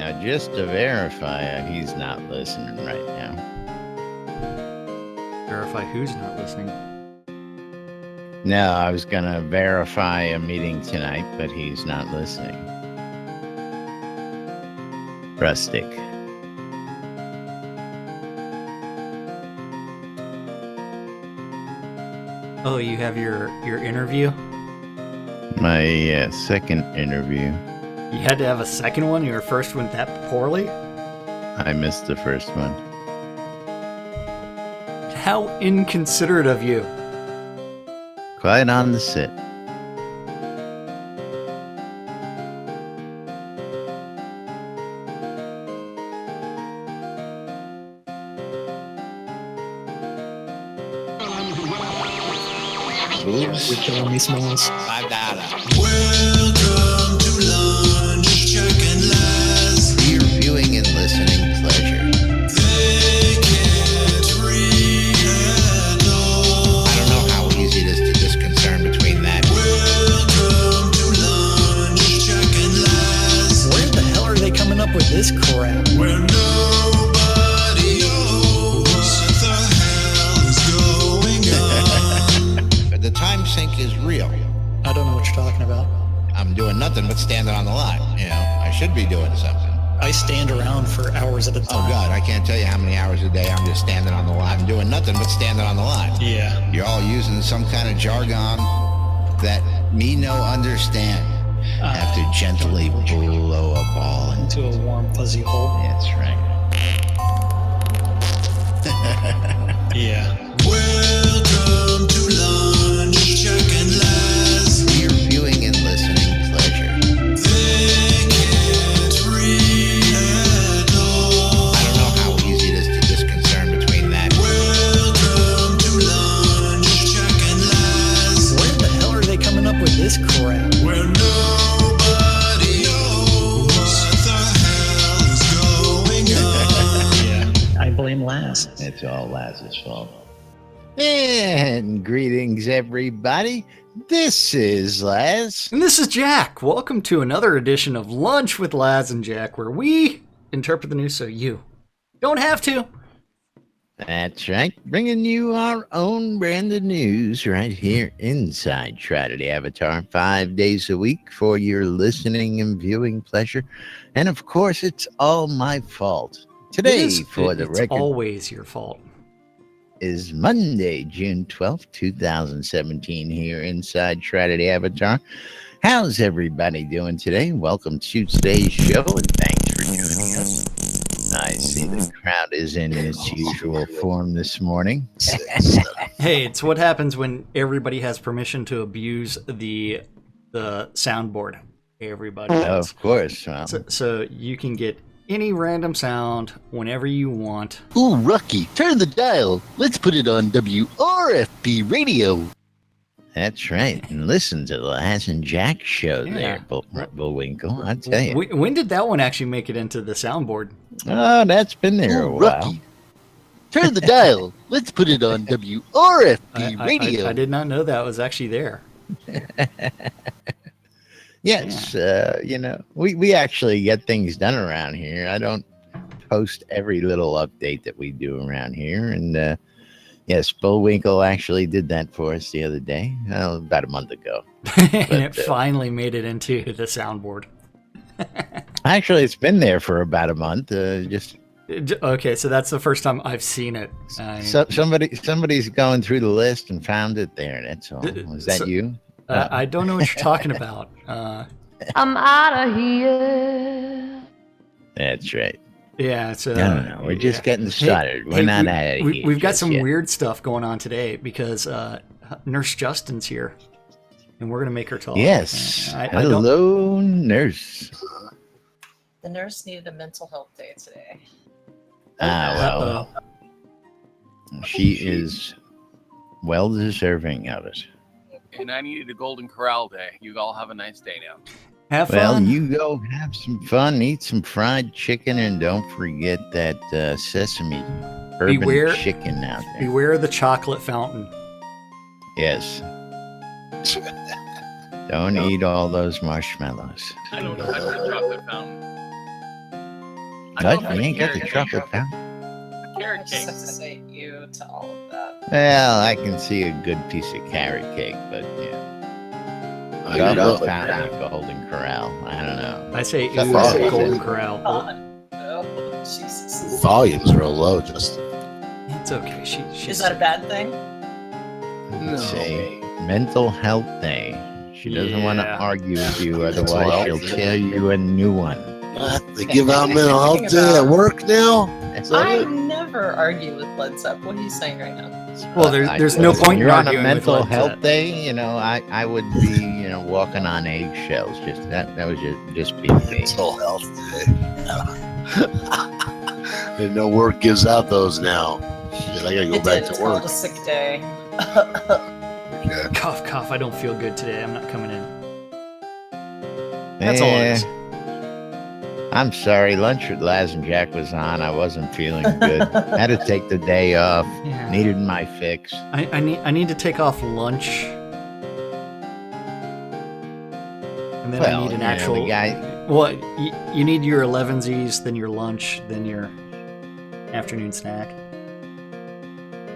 Now, just to verify, he's not listening right now. Verify who's not listening. No, I was going to verify a meeting tonight, but he's not listening. Rustic. Oh, you have your interview? My second interview. You had to have a second one? Your first went that poorly? I missed the first one. How inconsiderate of you. Quiet on the sit. We're killing me smalls. $5. Welcome to lunch, Jack and Laz. For your viewing and listening pleasure. They can't read at all. I don't know how easy it is to discern between that. Welcome to lunch, Jack and Laz. Where the hell are they coming up with this crap? Where nobody knows what the hell is going on. The time sink is real. I don't know what you're talking about. I'm doing nothing but standing on the line. You know, I should be doing something. I stand around for hours at a time. Oh, God, I can't tell you how many hours a day I'm just standing on the line. I'm doing nothing but standing on the line. Yeah. You're all using some kind of jargon that me no understand. I have to gently blow a ball into. Into a warm, fuzzy hole. That's right. Yeah. Welcome to lunch, Jack and Laz. For your viewing and listening pleasure. They can't read at all. I don't know how easy it is to discern between that. Welcome to lunch, Jack and Laz. Where the hell are they coming up with this crap? Where nobody knows what the hell is going on. Yeah. I blame Laz. It's all Laz's fault. And greetings, everybody. This is Laz. And this is Jack. Welcome to another edition of Lunch with Laz and Jack, where we interpret the news so you don't have to. That's right. Bringing you our own brand of news right here inside Shroud Avatar 5 days a week for your listening and viewing pleasure. And of course, it's all my fault. Today, for the it's record, always your fault. is Monday, June 12th, 2017 here inside Shroud Avatar. How's everybody doing today? Welcome to today's show and thanks for joining us. I see the crowd is in its usual form this morning. Hey, it's what happens when everybody has permission to abuse the soundboard. Everybody does. Of course. Well, So you can get any random sound whenever you want. Ooh, Rocky, turn the dial. Let's put it on WRFP radio. that's right. And listen to the Laz and Jack show there, Bullwinkle. I tell you. When did that one actually make it into the soundboard? Oh, that's been there a Ooh, while. Rocky, turn the dial. Let's put it on WRFP radio. I did not know that was actually there. Yes, you know, we actually get things done around here. I don't post every little update that we do around here. And yes, Bullwinkle actually did that for us the other day, about a month ago. And it finally made it into the soundboard. Actually, it's been there for about a month. Just Okay, so that's the first time I've seen it. somebody's going through the list and found it there. That's all. Was that you? I don't know what you're talking about. I'm out of here. That's right. Yeah, so No. We're just getting started. We're not out of here. We've got just some yet. weird stuff going on today because Nurse Justin's here, and we're gonna make her talk. Yes. I don't. Hello, nurse. The nurse needed a mental health day today. Well, she is well deserving of it. And I needed a Golden Corral day. You all have a nice day now. Have Well, fun. you go have some fun, eat some fried chicken, and don't forget that sesame urban Beware- chicken out there. Beware the chocolate fountain. Yes. Don't eat all those marshmallows. I don't touch the chocolate fountain. What? You ain't got the chocolate fountain? Carrot I cake. associate you to all of that. Well, I can see a good piece of carrot cake, but yeah. I got Chocolate it. fountain at Golden Corral. I don't know. I say That's ooh, all. Golden Corral. Oh, Jesus. Volume's real low, just It's okay. She's Is that a bad thing? Let's say mental health day. She doesn't want to Yeah. argue with you, Mental otherwise health she'll day. tell you a new one. what? They give out mental health day at work now? Is that I it? never argue with Led Zepp. What are you saying right now? Well, there's no Listen, point in You're on a arguing with mental Led health Zepp. day. I would be walking on eggshells. Just that was just being me. Mental health day. And no work gives out those now. Shit, I gotta go It back did. It's to work. called a sick day. Okay. Cough, cough. I don't feel good today. I'm not coming in. That's all it is. I'm sorry. Lunch with Laz and Jack was on. I wasn't feeling good. Had to take the day off. Yeah. Needed my fix. I need to take off lunch. And then I need an actual. the guy. Well, you need your 11sies, then your lunch, then your afternoon snack.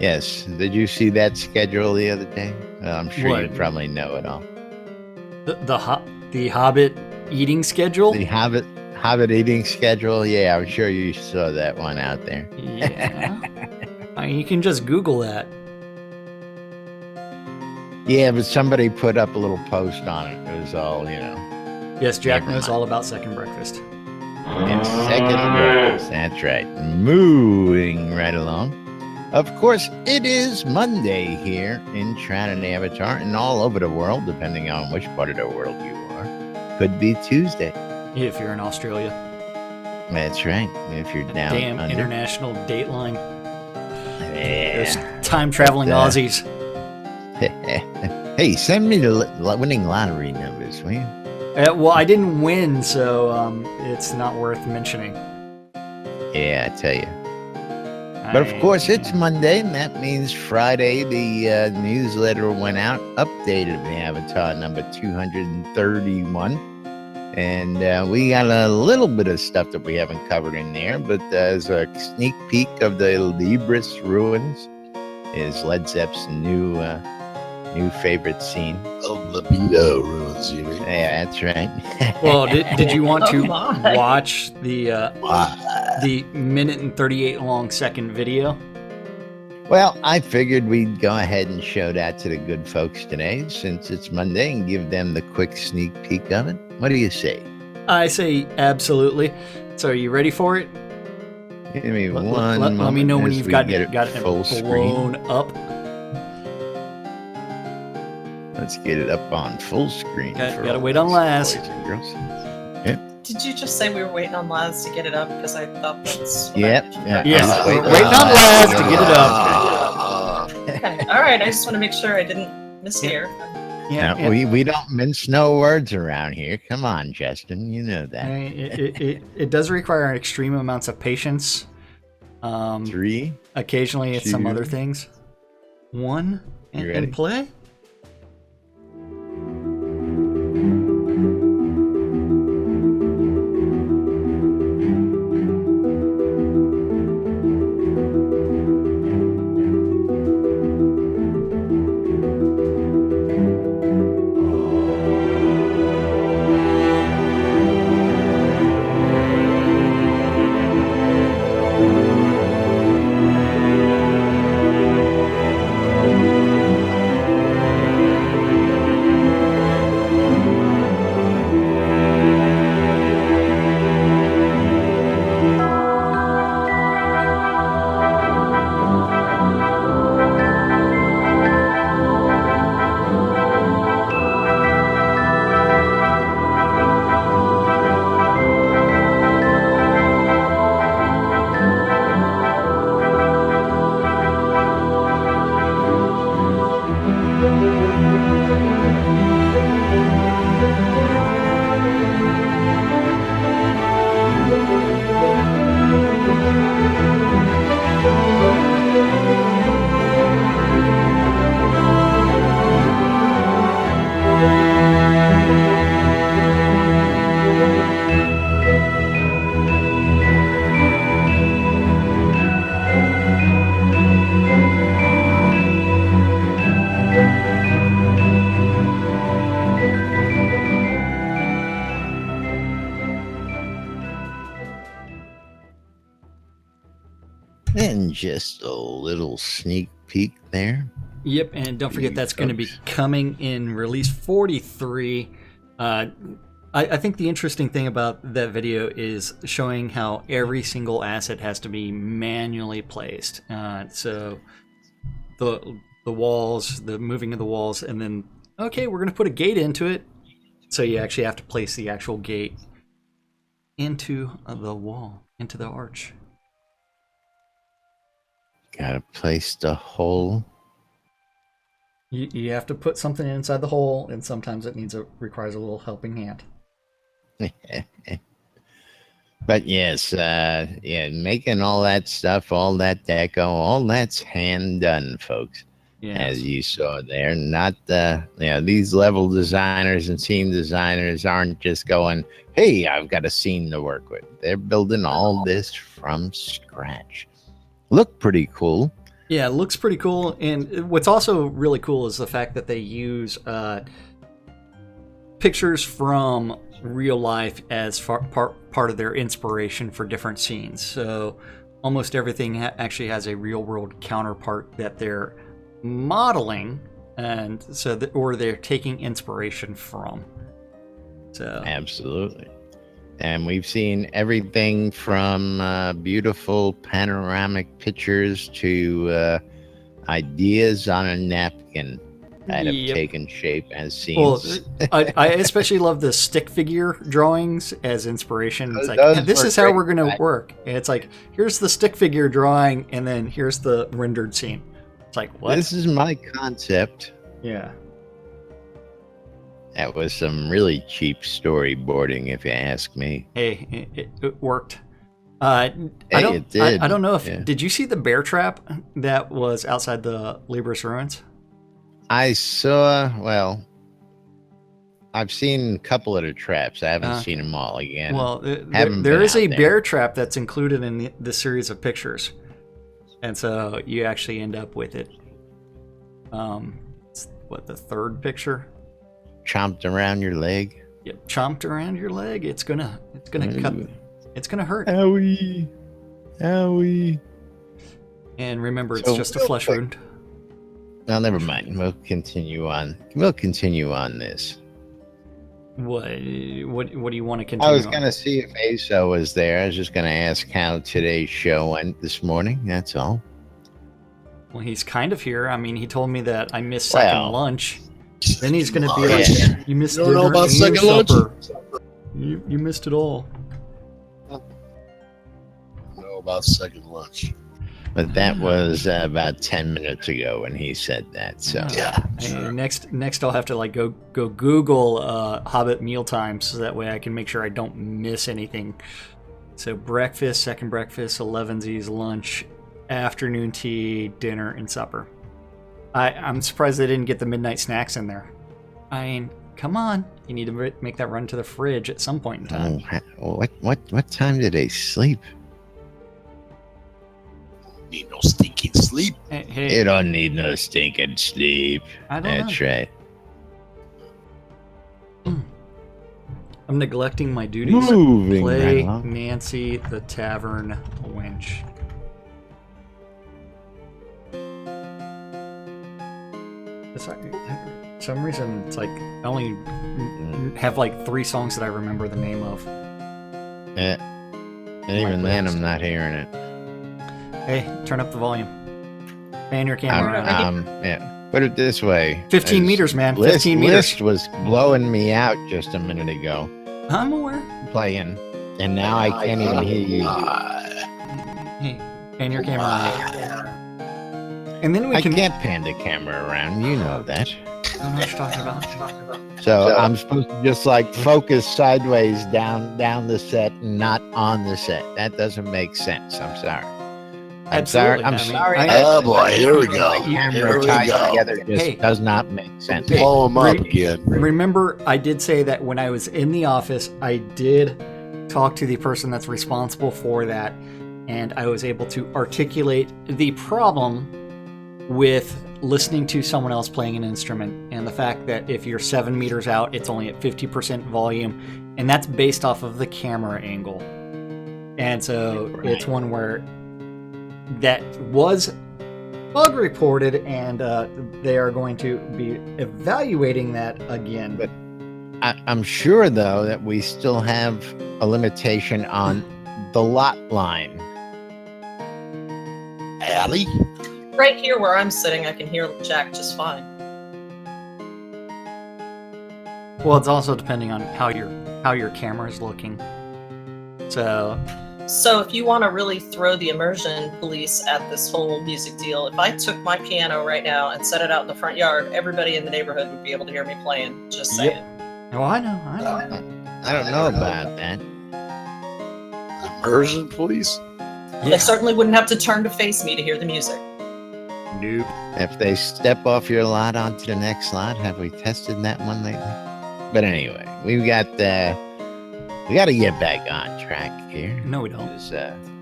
Yes. Did you see that schedule the other day? Well, I'm sure you What? probably know it all. The Hobbit eating schedule. The Hobbit eating schedule. Yeah, I'm sure you saw that one out there. Yeah. I mean, you can just Google that. Yeah, but somebody put up a little post on it. It was all, Yes, Jack Never knows mind. all about second breakfast. and second breakfast. That's right. Moving right along. Of course, it is Monday here in Trinity Avatar and all over the world, depending on which part of the world you are. Could be Tuesday. If you're in Australia. That's right. If you're down Damn under. international dateline. Yeah. Those time traveling But, Aussies. Hey, send me the winning lottery numbers, will you? Well, I didn't win, so it's not worth mentioning. Yeah, I tell you. But of course, it's Monday, and that means Friday. The newsletter went out, updated the Avatar number 231. And we got a little bit of stuff that we haven't covered in there, but as a sneak peek of the Libris ruins is Led Zepp's new favorite scene. Oh, libido ruins, you mean? Yeah, that's right. Well, did you want to Oh my. watch the Why? minute and 38 long second video? Well, I figured we'd go ahead and show that to the good folks today, since it's Monday, and give them the quick sneak peek of it. What do you say? I say absolutely. So, are you ready for it? Give me Let- one let me know when as you've we got get it full screen. blown up. Let's get it up on full screen. Gotta for all wait on us Laz. boys and girls. Did you just say we were waiting on Laz to get it up? Because I thought that's. what I Yep. mentioned. Yeah, Yes, I'm we're waiting on Laz to get it up. Okay. All right. I just want to make sure I didn't mishear. Yeah, No, we don't mince no words around here. Come on, Justin. You know I that. mean, it does require extreme amounts of patience. 3. Occasionally, it's some 2. other things. 1 You ready? and play. And just a little sneak peek there. Yep, and don't forget that's going to be coming in release 43. I think the interesting thing about that video is showing how every single asset has to be manually placed. So the walls, the moving of the walls, and then, okay, we're going to put a gate into it. So you actually have to place the actual gate into the wall, into the arch. Gotta place the hole. You have to put something inside the hole, and sometimes it requires a little helping hand. But yes, making all that stuff, all that deco, all that's hand done, folks. Yes. As you saw there, not these level designers and scene designers aren't just going, hey, I've got a scene to work with. They're building all this from scratch. Look pretty cool. Yeah, it looks pretty cool. And what's also really cool is the fact that they use pictures from real life as part of their inspiration for different scenes. So almost everything actually has a real world counterpart that they're modeling, and so or they're taking inspiration from. So absolutely. And we've seen everything from beautiful panoramic pictures to ideas on a napkin that have taken shape as scenes. Well, I especially love the stick figure drawings as inspiration. It's like, this is how we're going to work. And it's like, here's the stick figure drawing, and then here's the rendered scene. It's like, what? This is my concept. Yeah. That was some really cheap storyboarding, if you ask me. Hey, it worked. It did. I don't know if did you see the bear trap that was outside the Libris ruins? I saw. Well, I've seen a couple of the traps. I haven't seen them all again. Well, there is a bear trap that's included in the series of pictures, and so you actually end up with it. What, the third picture? Chomped around your leg. Yep, chomped around your leg. It's gonna cut. It's gonna hurt. Owie, owie. And remember, it's just a flesh wound. No, never mind. We'll continue on. We'll continue on this. What do you want to continue? I was gonna see if Asa was there. I was just gonna ask how today's show went this morning. That's all. Well, he's kind of here. I mean, he told me that I missed second lunch. Then he's going to be like, you missed dinner, know about and second lunch? supper. You missed it all. I know about second lunch. But that was about 10 minutes ago when he said that. So Hey, next I'll have to like go Google Hobbit meal times so that way I can make sure I don't miss anything. So breakfast, second breakfast, 11sies, lunch, afternoon tea, dinner, and supper. I'm surprised they didn't get the midnight snacks in there. I mean, come on. You need to make that run to the fridge at some point in time. What time did they sleep? Need no stinking sleep. Hey, You don't need no stinking sleep. I don't That's know. right. I'm neglecting my duties. Moving Play right along. Nancy the Tavern Wench. For some reason, it's like I only have like 3 songs that I remember the name of. And even then, I'm not hearing it. Hey, turn up the volume. Pan your camera. Put it this way. 15 meters, man. 15 meters. List was blowing me out just a minute ago. I'm aware. Playing, and now I can't even hear you. Hey, pan your camera around. And then we I can. can't pan the camera around. You know that. I don't know what you're talking about. So I'm supposed to just like focus sideways down the set and not on the set. That doesn't make sense. I'm sorry. Absolutely. I'm I mean, sorry. Oh boy, here we go. Camera Here we tied go. together just Hey. does not make sense. Blow him up again. Remember, I did say that when I was in the office, I did talk to the person that's responsible for that, and I was able to articulate the problem with listening to someone else playing an instrument, and the fact that if you're 7 meters out, it's only at 50% volume, and that's based off of the camera angle. And so it's one where that was bug reported, and they are going to be evaluating that again. But I'm sure, though, that we still have a limitation on the lot line. Allie? Right here where I'm sitting, I can hear Jack just fine. Well, it's also depending on how your camera is looking. So if you want to really throw the immersion police at this whole music deal, if I took my piano right now and set it out in the front yard, everybody in the neighborhood would be able to hear me playing. Just saying. Oh, I know. I don't know about that. Immersion police? They certainly wouldn't have to turn to face me to hear the music. Nope. If they step off your lot onto the next lot, have we tested that one lately? But anyway, we got to get back on track here. No, we don't.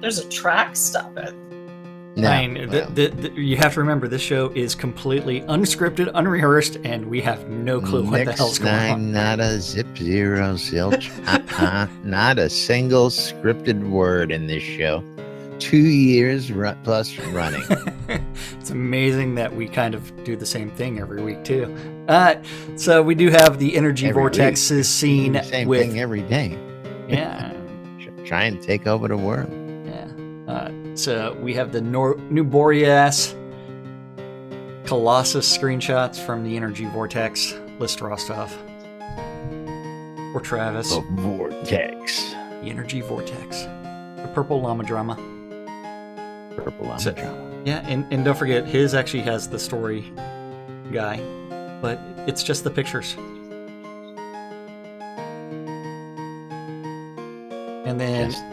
There's a track. Stop it. No, I mean, you have to remember, this show is completely unscripted, unrehearsed, and we have no clue what the hell's going on. Not a zip zero zilch. Not a single scripted word in this show. 2 years plus running. It's amazing that we kind of do the same thing every week too. So we do have the energy Every vortexes week. scene Same with thing every day. yeah. Try and take over the world. Yeah. So we have the new Boreas Colossus screenshots from the energy vortex. List Rostov or Travis. The vortex. The energy vortex. The purple llama drama. Purple llama So- drama. Yeah, and don't forget, his actually has the story guy, but it's just the pictures. And then Just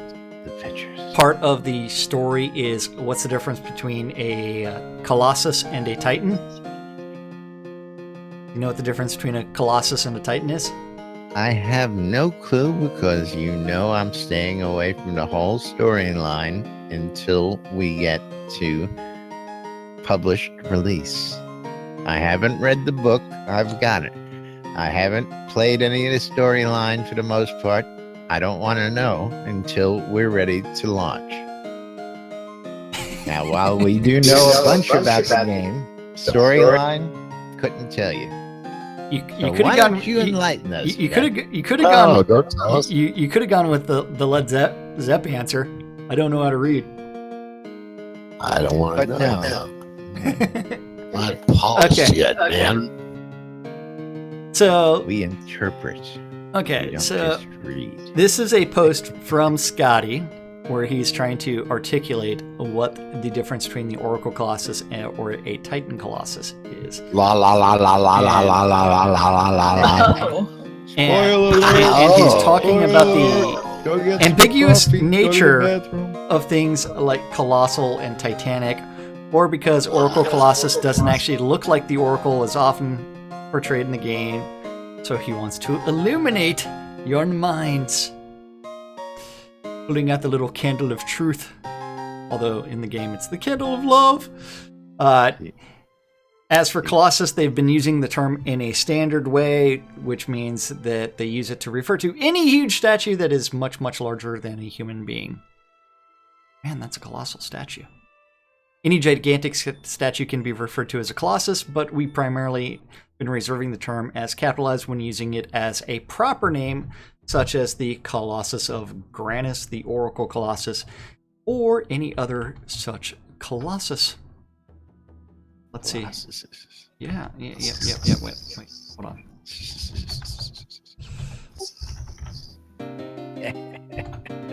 the pictures. part of the story is what's the difference between a Colossus and a Titan? You know what the difference between a Colossus and a Titan is? I have no clue because I'm staying away from the whole storyline until we get to published release. I haven't read the book. I've got it. I haven't played any of the storyline for the most part. I don't want to know until we're ready to launch. Now, while we do know a bunch about the game, storyline, couldn't tell you. You So could why have gone. don't you enlighten us? You Jack? could have gone. don't tell us. You could have gone with the Led Zepp answer. I don't know how to read. I don't want to But know. no. Not polished Okay. yet, man. So We interpret. We okay, don't so just read. this is a post from Scotty where he's trying to articulate what the difference between the Oracle Colossus or a Titan Colossus is. La la la la la la la la la la la la. Oh. And he's talking about the Go get ambiguous some coffee, go to the nature bathroom. of things like Colossal and Titanic, or because Oracle Colossus doesn't actually look like the Oracle as often portrayed in the game, so he wants to illuminate your minds. Pulling out the little candle of truth, although in the game it's the candle of love. As for Colossus, they've been using the term in a standard way, which means that they use it to refer to any huge statue that is much, much larger than a human being. Man, that's a colossal statue. Any gigantic statue can be referred to as a Colossus, but we primarily been reserving the term as capitalized when using it as a proper name, such as the Colossus of Granus, the Oracle Colossus, or any other such Colossus. Let's see. Yeah. Wait, hold on.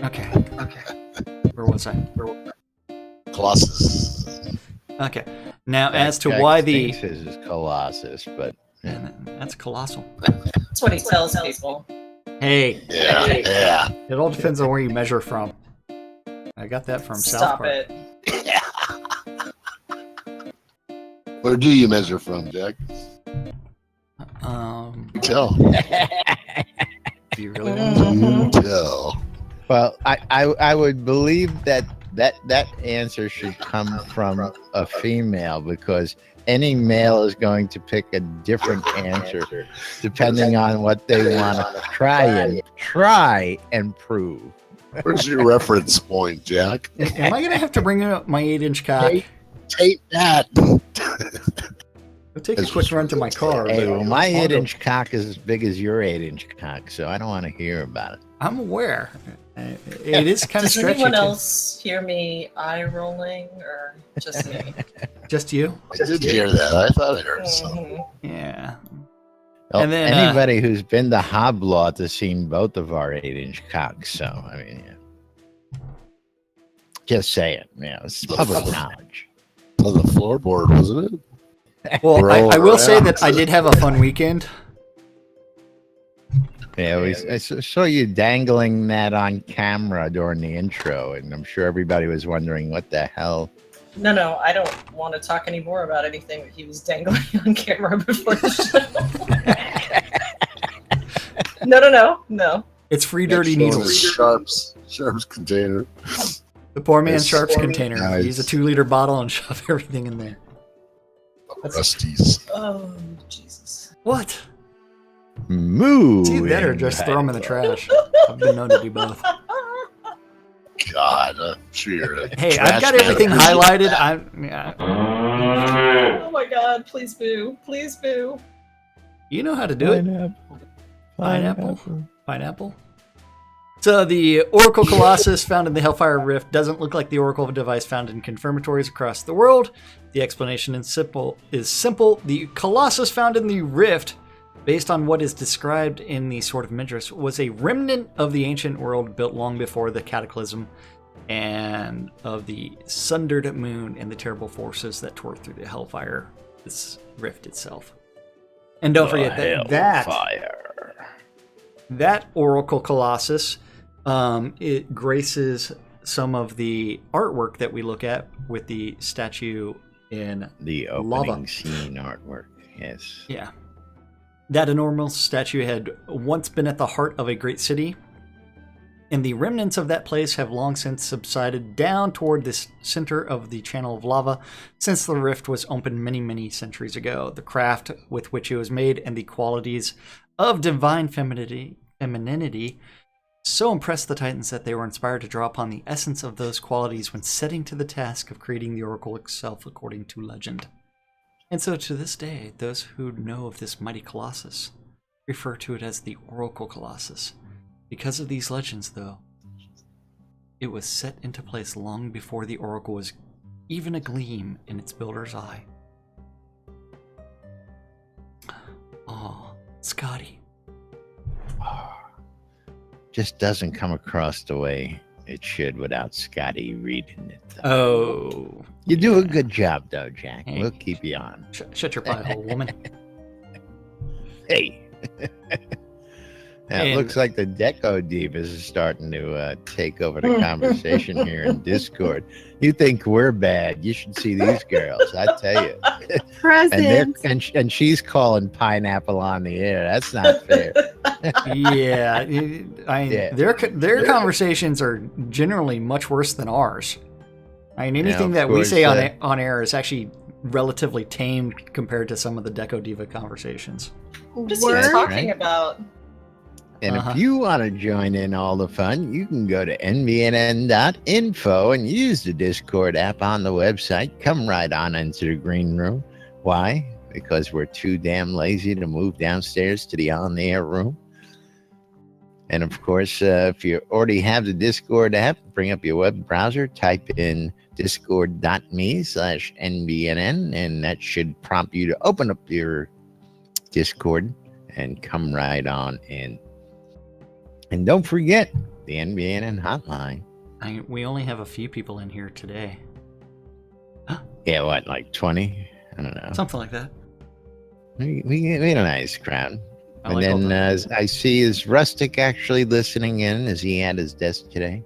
Okay. Where was I? Colossus. Okay. Now, as to Jack why the... thinks his is Colossus, but That's colossal. That's what he tells people. Hey, Yeah. it all depends on where you measure from. I got that from South Stop Park. it. Where do you measure from, Jack? Tell. Do you really want to? Tell. well, I would believe that answer should come from a female because any male is going to pick a different answer depending on what they want to try and prove. Where's your reference point, Jack? Am I gonna have to bring up my 8-inch cock? Take that. I'll take a quick run to my car. Hey, but well, my I'll go- 8-inch cock is as big as your 8-inch cock, so I don't want to hear about it. I'm aware. It is kind of Does stretchy. anyone too. else hear me eye rolling, or just me? Just you? I did hear that. I thought I heard something. Mhm. Yeah. Well, And then, anybody who's been to Hoblaw has seen both of our 8-inch cocks, so I mean, yeah. Just say it. Yeah, it's public knowledge. On the floorboard, wasn't it? Well, Roll I will say around. that I did have a fun weekend. Yeah, I saw you dangling that on camera during the intro, and I'm sure everybody was wondering what the hell. No, I don't want to talk anymore about anything that he was dangling on camera before the show. No. It's free dirty needles. Sharps container. The poor man's It's- sharps container. Nice. Use a 2-liter bottle and shove everything in there. Rusties. Oh, Jesus. What? Moo. It's either that or just throw them in the trash. I've been known to do both. God, I'm sure you're a Hey, I've trash got man. everything highlighted. Oh my God! Please boo! Please boo! You know how to do it. Pineapple. So the Oracle Colossus found in the Hellfire Rift doesn't look like the Oracle device found in confirmatories across the world. The explanation is simple. The Colossus found in the Rift, based on what is described in the Sword of Midras, was a remnant of the ancient world built long before the Cataclysm and of the sundered moon and the terrible forces that tore through the Hellfire Rift itself. And don't forget that Oracle Colossus, it graces some of the artwork that we look at with the statue in The opening lava. scene artwork. Yes. Yeah. That enormous statue had once been at the heart of a great city, and the remnants of that place have long since subsided down toward the center of the channel of lava since the rift was opened many, many centuries ago. The craft with which it was made and the qualities of divine femininity so impressed the Titans that they were inspired to draw upon the essence of those qualities when setting to the task of creating the Oracle itself according to legend. And so to this day, those who know of this mighty Colossus refer to it as the Oracle Colossus. Because of these legends, though, it was set into place long before the Oracle was even a gleam in its builder's eye. Oh, Scotty. Just doesn't come across the way it should without Scotty reading it. though. Oh. You do a good job, though, Jack. Hey. We'll keep you on. Shut your pie hole, woman. Hey. Now, it And- looks like the Deco Divas is starting to take over the conversation here in Discord. You think we're bad? You should see these girls. I tell you. Presents. And she's calling pineapple on the air. That's not fair. Yeah, Yeah. their conversations are generally much worse than ours. I mean, anything of that we course, say on air is actually relatively tame compared to some of the Deco Diva conversations. What is he Word. talking Right. about? And Uh-huh. if you want to join in all the fun, you can go to nvnn.info and use the Discord app on the website. Come right on into the green room. Why? Because we're too damn lazy to move downstairs to the on-the-air room. And of course, if you already have the Discord app, bring up your web browser, type in discord.me/nvnn, and that should prompt you to open up your Discord and come right on in. And don't forget the NBNN hotline. We only have a few people in here today. Yeah, what, like 20? I don't know. Something like that. We had a nice crowd. I And like all then the- I see, is Rustic actually listening in? Is he at his desk today?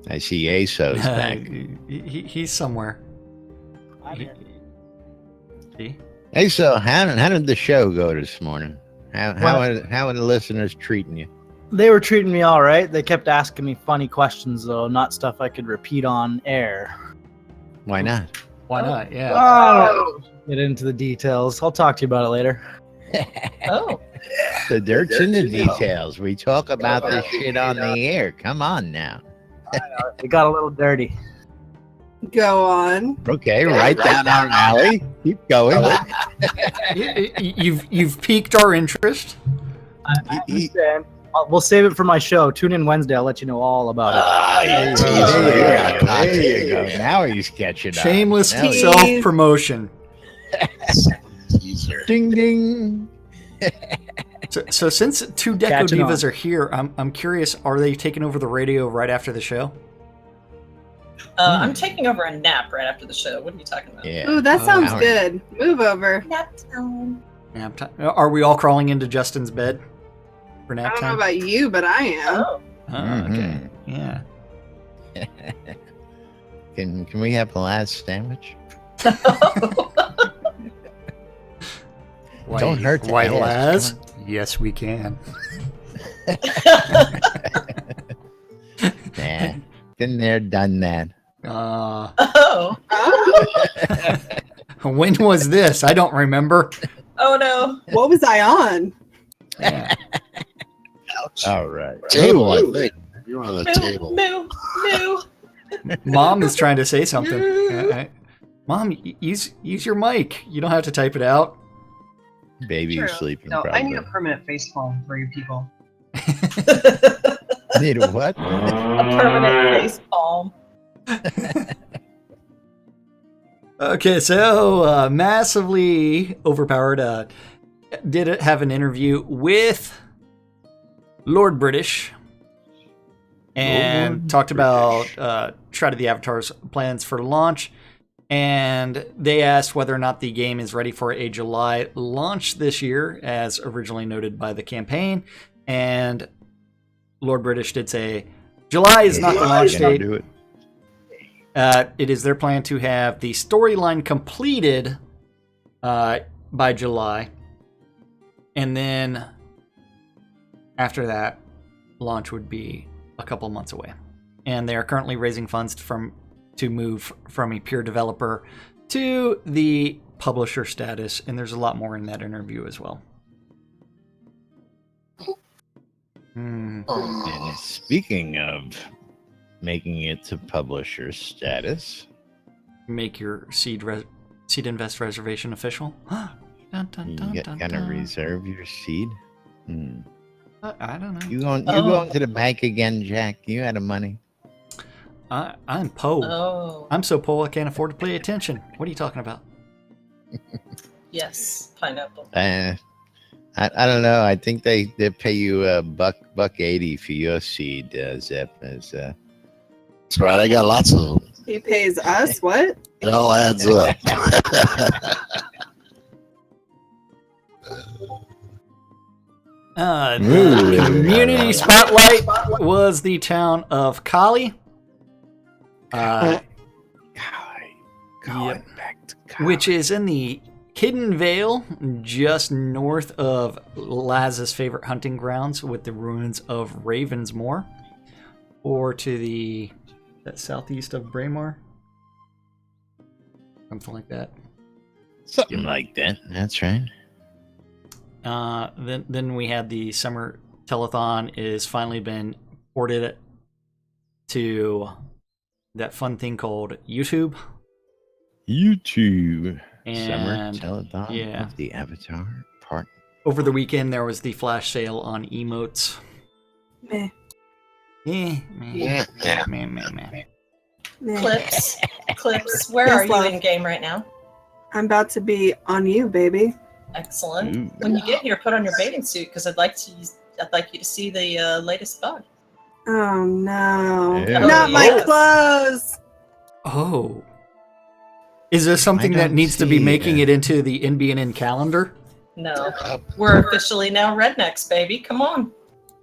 I see ASO's back. He's somewhere. See? ASO, how did the show go this morning? How are the listeners treating you? They were treating me all right. They kept asking me funny questions, though, not stuff I could repeat on air. Why not? Why not? Yeah. I don't get into the details. I'll talk to you about it later. Oh, The dirt's in the details. We talk about this shit on the air. Come on now. It got a little dirty. Go on. Okay, right down our alley. Keep going. You've piqued our interest. I understand. We'll save it for my show. Tune in Wednesday. I'll let you know all about it. There you go. Now he's catching up. Shameless Now he's- self-promotion. Ding ding. So since two Deco Catching Divas on. are here, I'm curious, are they taking over the radio right after the show? I'm taking over a nap right after the show. What are you talking about? Yeah. Ooh, that sounds now- good. Move over. Nap time. Nap time. Are we all crawling into Justin's bed for I nap don't know time? about you, but I am. Oh. Oh, okay. Yeah. Can we have a last sandwich? Don't hurt the Why, ass, Laz? come Yes, we can. Nah. Been there, done that. Oh. When was this? I don't remember. Oh no. What was I on? Yeah. All right. Table, I think. You're on the Moo, table. moo, moo. Mom is trying to say something. Mom, use your mic. You don't have to type it out. Baby True. sleeping No, probably. I need a permanent face palm for you people. Need a what? A permanent face palm. Okay, so massively overpowered. Did have an interview with Lord British and Lord talked British. about Shroud of the Avatar's plans for launch. And they asked whether or not the game is ready for a July launch this year, as originally noted by the campaign. And Lord British did say July is not the launch Gonna date. do it. It is their plan to have the storyline completed by July. And then after that, launch would be a couple months away. And they are currently raising funds to move from a pure developer to the publisher status. And there's a lot more in that interview as well. And speaking of making it to publisher status, Make your seed invest reservation official. Dun, dun, you dun, dun, gonna dun. reserve your seed. I don't know. You going to the bank again, Jack? You out of money? I'm Poe. Oh. I'm so Poe I can't afford to pay attention. What are you talking about? Yes, pineapple. I don't know. I think they pay you $1.80 for your seed, Zep. That's right. I got lots of them. He pays us what? It all adds up. The community spotlight was the town of Kali. Going Yep. back to Which is in the Hidden Vale, just north of Laz's favorite hunting grounds with the ruins of Ravensmoor. Or to that southeast of Braemar. Something like that. something like that. That's right. Then we had the summer telethon is finally been ported to that fun thing called YouTube. YouTube And Summer Telethon yeah. of the Avatar Part. Over the weekend there was the flash sale on emotes. Meh. Meh. Yeah. Meh. Clips. Where Yes, are you love. in game right now? I'm about to be on you, baby. Excellent. Ooh. When you get here, put on your bathing suit because I'd like you to see the latest bug. Oh no. Yeah. Not my Yes. clothes. Oh. Is there something I that don't needs to be see making that. it into the NBNN calendar? No, we're officially now rednecks, baby. Come on.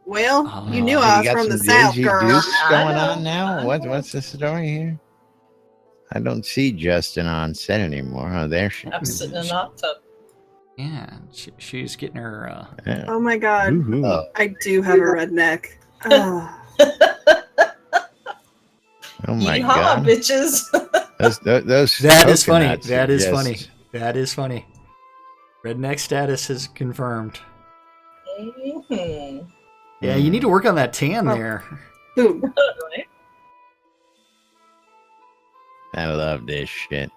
Well, Oh. you knew You I was got from the some South, Daisy girl. Dukes I going know, on now? I What's the story here? I don't see Justin on set anymore. Oh, there she I'm is. sitting in a hot tub. Yeah, she's getting her. Yeah. Oh my god. Woohoo. I do have a redneck. Oh. Oh my Yeehaw, god. bitches. Those That is funny. coconuts That are is just- funny. That is funny. Redneck status is confirmed. Mm-hmm. Yeah, you need to work on that tan there. Boom. Right? I love this shit.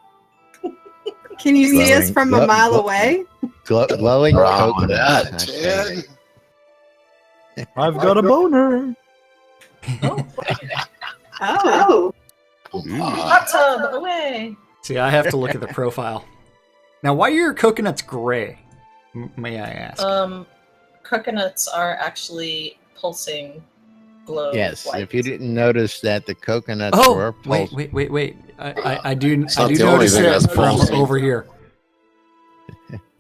Can you see us Glowing- from a glow- mile glow- away? Glowing Wrong with coconuts. that, I tell you. Ted. I've got a boner. Oh. Hot tub away. See, I have to look at the profile. Now, why are your coconuts gray? May I ask? Coconuts are actually pulsing glow. Yes, white. if you didn't notice that the coconuts were wait. I do not the only notice thing that that's from pulsing. over here.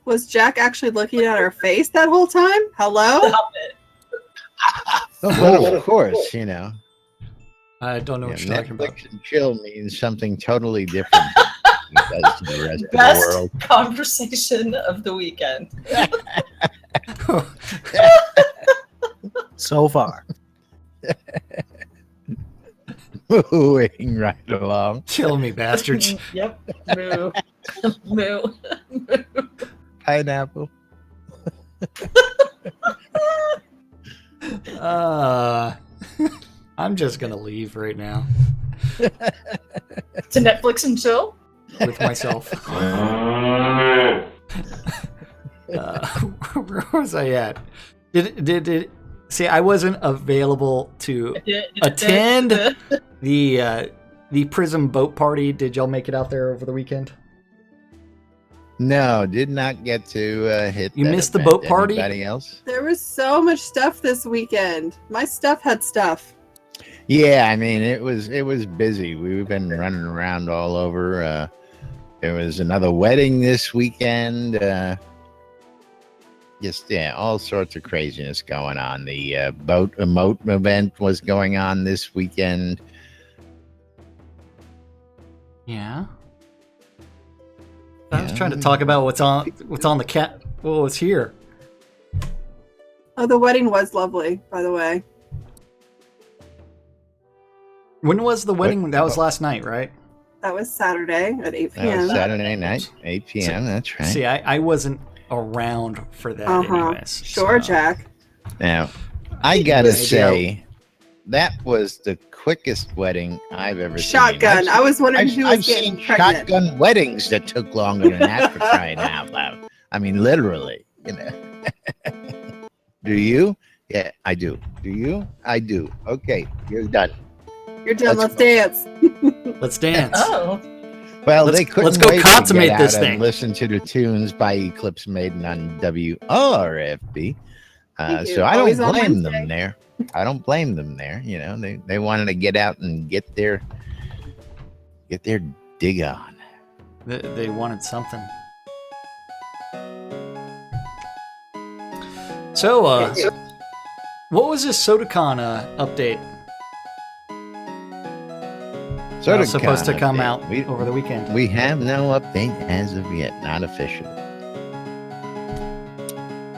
Was Jack actually looking at our face that whole time? Hello? Stop it. Well, of course, you know. I don't know what you're talking about. Netflix and chill means something totally different than it does to the rest of the Best world. conversation of the weekend. So far. Moving right along. Kill me, bastards. Yep. Moo. Moo. Pineapple. I'm just gonna leave right now To Netflix and chill. with myself. Where was I at? Did see? I wasn't available to attend the Prism boat party. Did y'all make it out there over the weekend? No, did not get to hit. You that missed the event. boat party? Anybody else? There was so much stuff this weekend. My stuff had stuff. Yeah, I mean it was busy. We've been running around all over. There was another wedding this weekend. Just all sorts of craziness going on. The boat emote event was going on this weekend. Yeah. I was trying to talk about what's on the cat. Well, it's here. Oh, the wedding was lovely, by the way. When was the wedding? That was last night, right? That was Saturday at 8 That was p.m. Saturday night, 8 p.m. That's right. See, I wasn't around for that anyways. Sure, so- Jack. Now, I gotta Maybe say, that was the quickest wedding I've ever Shotgun. seen. I was wondering I've who was seen getting pregnant. shotgun weddings that took longer than that, for crying out loud. I mean, literally, you know. Do you? Yeah, I do. Do you? I do. Okay, you're done. You're done. Let's Let's dance. Let's dance. Oh. Well, Let's- they couldn't let's go wait consummate to get this out thing. and listen to the tunes by Eclipse Maiden on WRFB. Thank you. So I don't Always on blame Wednesday. them there. I don't blame them there. You know, they wanted to get out and get their dig on. They wanted something. So, what was this SodaCon update? That was supposed to come out over the weekend. We have no update as of yet, not officially.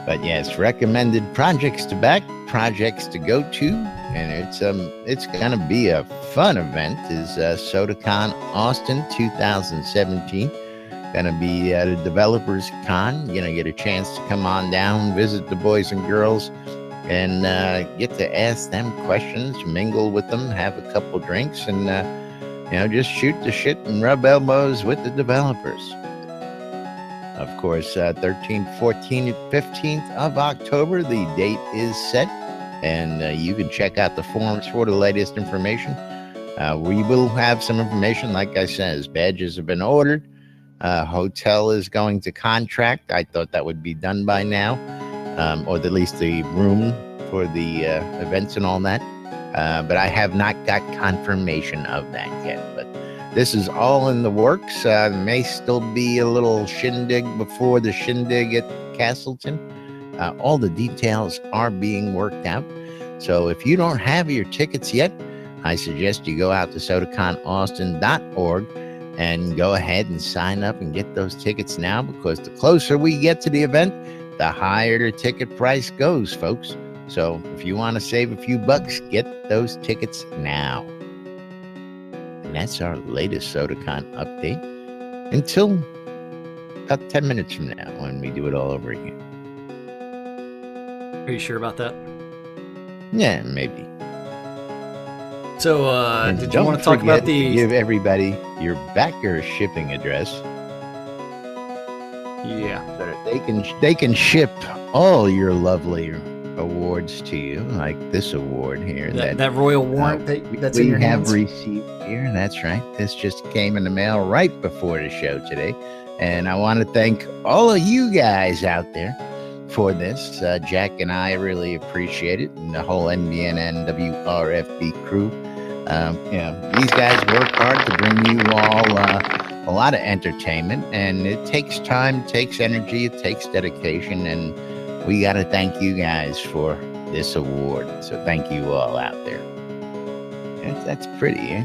But yes, recommended projects to back, projects to go to, and it's gonna be a fun event. Is SodaCon Austin 2017? Gonna be at a developers con. You're gonna get a chance to come on down, visit the boys and girls, and get to ask them questions, mingle with them, have a couple drinks, and just shoot the shit and rub elbows with the developers. Of course, 13th, 14th, 15th of October, the date is set, and you can check out the forums for the latest information. We will have some information, like I said, badges have been ordered. Hotel is going to contract. I thought that would be done by now, or at least the room for the events and all that. But I have not got confirmation of that yet. But this is all in the works. May still be a little shindig before the shindig at Castleton. All the details are being worked out. So if you don't have your tickets yet, I suggest you go out to sodaconaustin.org and go ahead and sign up and get those tickets now, because the closer we get to the event, the higher the ticket price goes, folks. So if you want to save a few bucks, get those tickets now. And that's our latest SodaCon update until about 10 minutes from now when we do it all over again. Are you sure about that? Yeah, maybe. So, And did you don't want to talk about forget to the? give everybody your backer shipping address Yeah. so that they can ship all your lovely awards to you, like this award here That royal warrant that's in your hands. We have received here. That's right. This just came in the mail right before the show today, and I want to thank all of you guys out there for this. Jack and I really appreciate it, and the whole NBN WRFB crew. These guys work hard to bring you all a lot of entertainment, and it takes time, it takes energy, it takes dedication, and we got to thank you guys for this award. So thank you all out there. That's pretty, eh?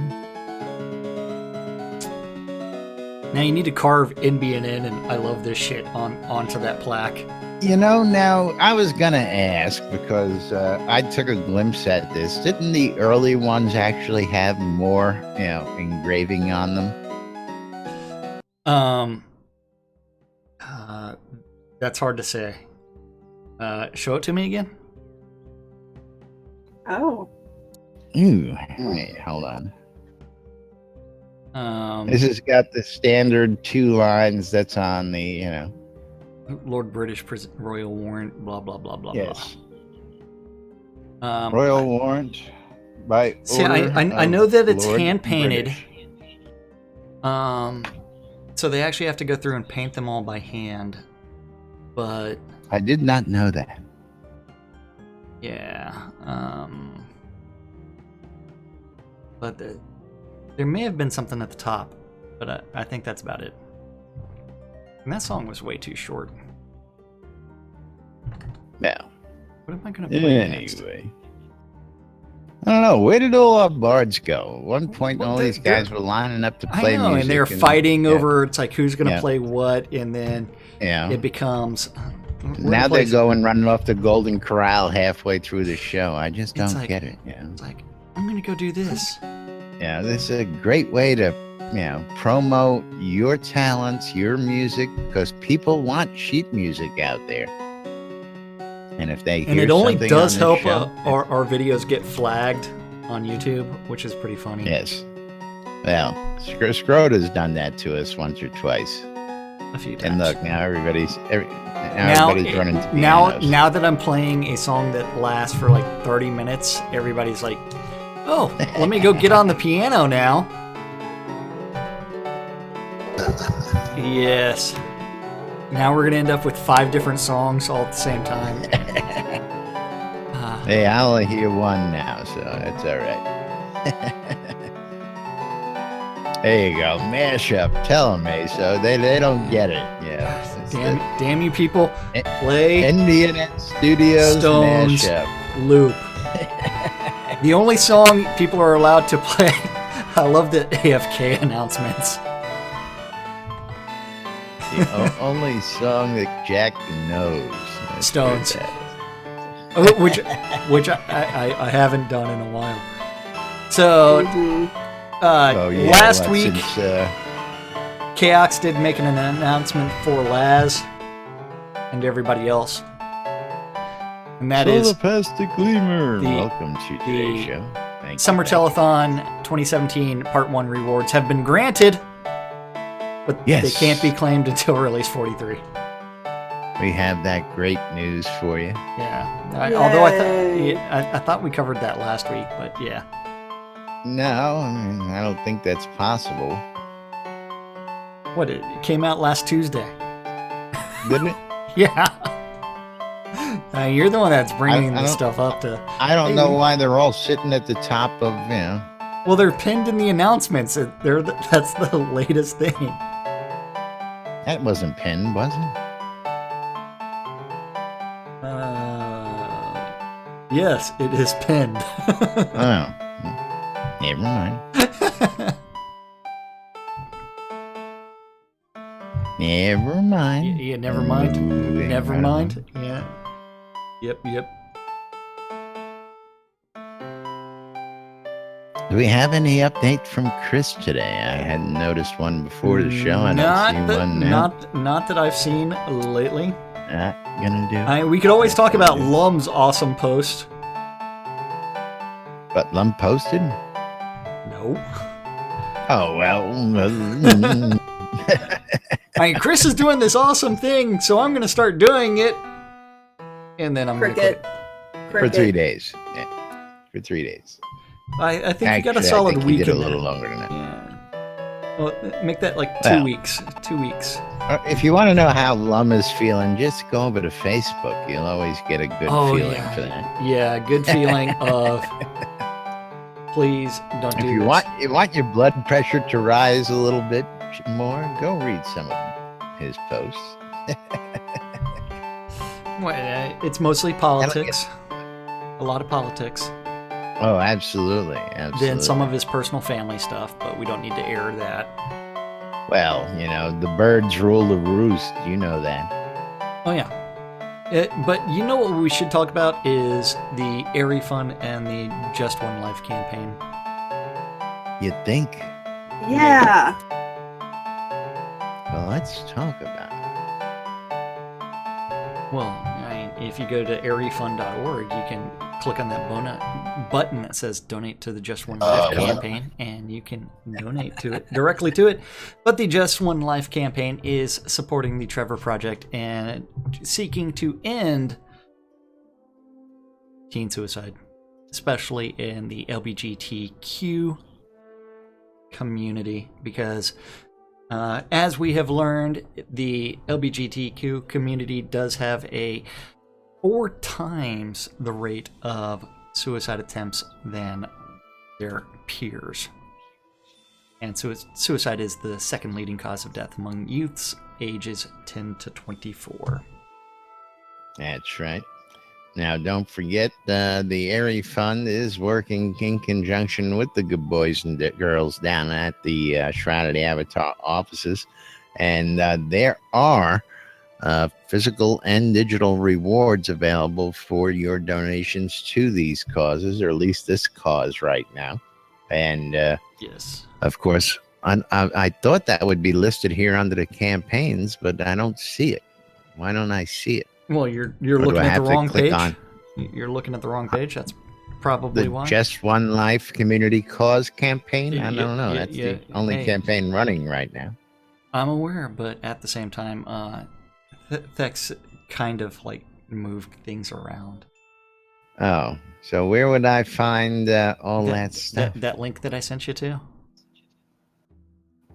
Now you need to carve NBNN and I love this shit onto that plaque. Now I was going to ask because I took a glimpse at this. Didn't the early ones actually have more, engraving on them? That's hard to say. Show it to me again. Oh. Ooh, wait, hold on. This has got the standard 2 lines that's on the, Lord British Royal Warrant, blah, blah, blah, blah, yes. blah. Royal Warrant by See, order I know that it's Lord hand-painted. British. So they actually have to go through and paint them all by hand. But I did not know that. yeah. But there may have been something at the top, but I think that's about it. And that song was way too short. Now, what am I going to play next? anyway, I don't know. Where did all our bards go? At one point, all these guys were lining up to play I know, music. and they're fighting yeah. over, it's like, who's going to Yeah. play what, and then Yeah. it becomes... Now they're going running off the Golden Corral halfway through the show. I just It's don't like- get it. Yeah. It's like, I'm going to go do this. Yeah, this is a great way to, promote your talents, your music, because people want sheet music out there. And if they hear And it only something does on this help show, our videos get flagged on YouTube, which is pretty funny. yes. Well, Shroud has done that to us once or twice. A few times. And look, now everybody's running to now pianos. that I'm playing a song that lasts for like 30 minutes, everybody's like, oh, let me go get on the piano now. Yes. Now we're going to end up with 5 different songs all at the same time. Hey, I only hear one now, so that's all right. There you go, mashup. Tell them, so they don't get it. Yeah. Damn you people. Play Indian Studios Stones mashup. Loop. The only song people are allowed to play. I love the AFK announcements. The only song that Jack knows. That's Stones. good, which I haven't done in a while. So last well, week, since, Chaos did make an announcement for Laz and everybody else, and that is Solar Gleamer. the- Welcome to today's show. Thank you. Summer Telethon 2017 Part 1 rewards have been granted, but Yes. they can't be claimed until release 43. We have that great news for you. Yeah. Although I thought we covered that last week, but yeah. No, I don't think that's possible. What, it came out last Tuesday. Didn't it? Yeah. You're the one that's bringing I this don't- stuff up to... I don't know why they're all sitting at the top of, Well, they're pinned in the announcements. That's the latest thing. that wasn't pinned, was it? Yes, it is pinned. Oh. Never mind. Never mind. Yeah, never mind. Moving Never right mind. Yeah. Yep. Do we have any update from Chris today? I hadn't noticed one before the show. I don't see one now. Not that I've seen lately. not gonna do. We could always talk about Lum's awesome post. But Lum posted? No. Oh, well. Chris is doing this awesome thing, so I'm going to start doing it. And then I'm going to Cricket. For 3 days. Yeah. For 3 days. I think you got a Actually, solid I think week he did a in little there. longer than that. Yeah. Well, make that like 2 Well. weeks. 2 weeks. If you want to know how Lum is feeling, just go over to Facebook. You'll always get a good feeling for that. Yeah, good feeling of please don't do If you this. want your blood pressure to rise a little bit more, go read some of his posts. Well, it's mostly politics. A lot of politics. Oh, absolutely. Absolutely. Then some of his personal family stuff, but we don't need to air that. Well, the birds rule the roost. You know that. Oh, yeah. But you know what we should talk about is the Airy Fund and the Just One Life campaign. You think? Yeah. Well, let's talk about it. Well, if you go to airyfund.org, you can click on that button that says donate to the Just One Life campaign, and you can donate to it directly to it. But the Just One Life campaign is supporting the Trevor Project and seeking to end teen suicide, especially in the LGBTQ community, because as we have learned, the LGBTQ community does have a 4 times the rate of suicide attempts than their peers. And suicide is the second leading cause of death among youths ages 10 to 24. That's right. Now, don't forget, the Airy Fund is working in conjunction with the good boys and girls down at the Shroud of the Avatar offices. And there are physical and digital rewards available for your donations to these causes, or at least this cause right now. And yes, of course, I thought that would be listed here under the campaigns, but I don't see it. Why don't I see it? Well, you're looking at the wrong page. You're looking at the wrong page. That's probably why. Just One Life Community Cause campaign? I Yeah, don't know. yeah, That's yeah. the only Hey. campaign running right now. I'm aware, but at the same time, Thex kind of like moved things around. Oh, so where would I find all that stuff? That link that I sent you to?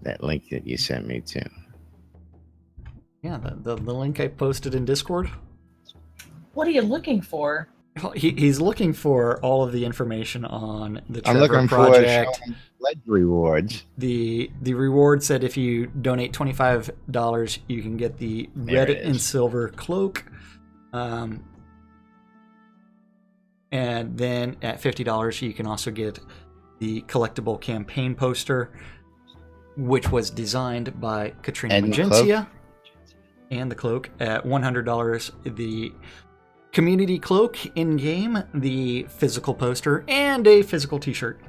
That link that you sent me to. Yeah, the link I posted in Discord. What are you looking for? Well, he's looking for all of the information on the I'm Trevor looking Project. for pledge rewards. The reward said if you donate $25, you can get the There red it and is. silver cloak. And then at $50, you can also get the collectible campaign poster, which was designed by Katrina And the Magencia. And the cloak. At $100, the community cloak in-game, the physical poster, and a physical t-shirt.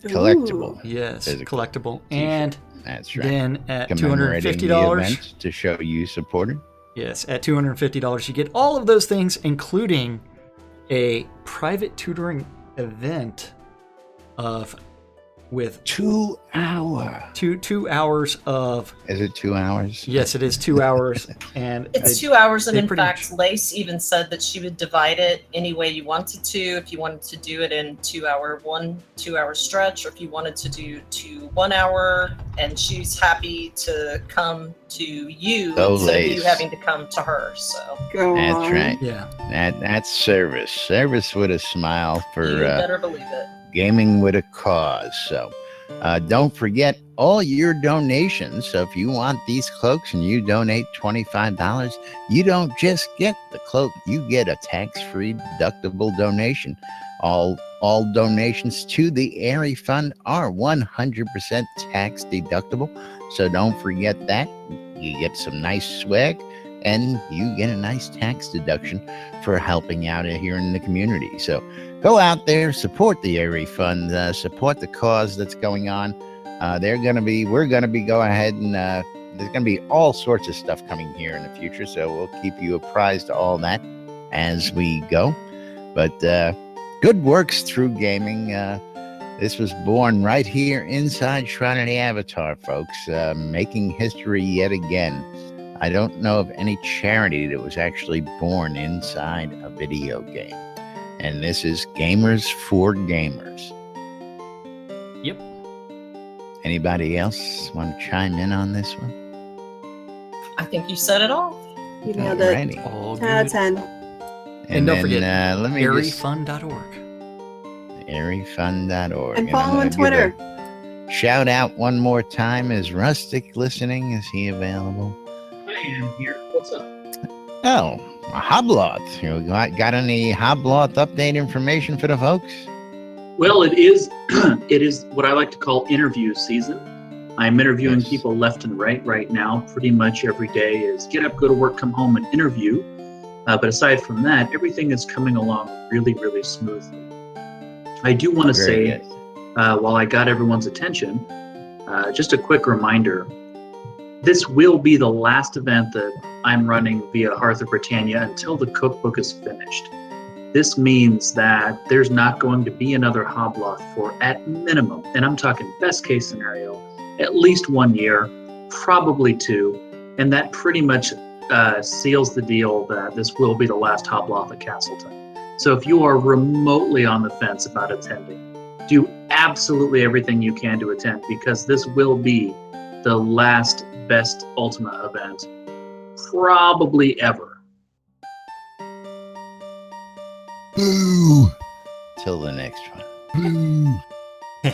Collectible. Yes, Physical collectible. t-shirt. And That's right. then at Commemorating the $250, event to show you supported. yes, at $250, you get all of those things, including a private tutoring event with 2 hours. 2 hours of. Is it 2 hours? Yes, it is 2 hours, and It's 2 hours, and they in pretty fact, Lace even said that she would divide it any way you wanted to. If you wanted to do it in 2 hour stretch, or if you wanted to do 2 1 hour, and she's happy to come to you Go instead of you Lace. having to come to her. So Go That's on. right. Yeah. That's service. Service with a smile for you better believe it. gaming with a cause. So don't forget all your donations. So if you want these cloaks and you donate $25, you don't just get the cloak, you get a tax-free deductible donation. All donations to the Airy Fund are 100% tax deductible. So don't forget that. You get some nice swag and you get a nice tax deduction for helping out here in the community. So go out there, support the Airy Fund, support the cause that's going on. We're going to be go ahead and there's going to be all sorts of stuff coming here in the future, so we'll keep you apprised of all that as we go. But good works through gaming. This was born right here inside Shroud of the Avatar, folks, making history yet again. I don't know of any charity that was actually born inside a video game. And this is Gamers for Gamers. Yep. Anybody else want to chime in on this one? I think you said it all. You nailed it. Alrighty. All 10 out of good. 10. And don't then, forget, let me just airyfun.org. airyfun.org. And follow on give Twitter. a shout out one more time. Is Rustic listening? Is he available? I am here. What's up? Oh, a Hobloth. You got any Hobloth update information for the folks? Well, it is it is what I like to call interview season. I'm interviewing Yes. people left and right now. Pretty much every day is get up, go to work, come home, and interview. But aside from that, everything is coming along really, really smoothly. I do want to Very say, good. while I got everyone's attention, just a quick reminder. This will be the last event that I'm running via Hearth of Britannia until the cookbook is finished. This means that there's not going to be another Hobloth for, at minimum, and I'm talking best case scenario, at least 1 year, probably 2, and that pretty much seals the deal that this will be the last Hobloth at Castleton. So if you are remotely on the fence about attending, do absolutely everything you can to attend, because this will be the last best Ultima event probably ever. Boo! Till the next one. Boo!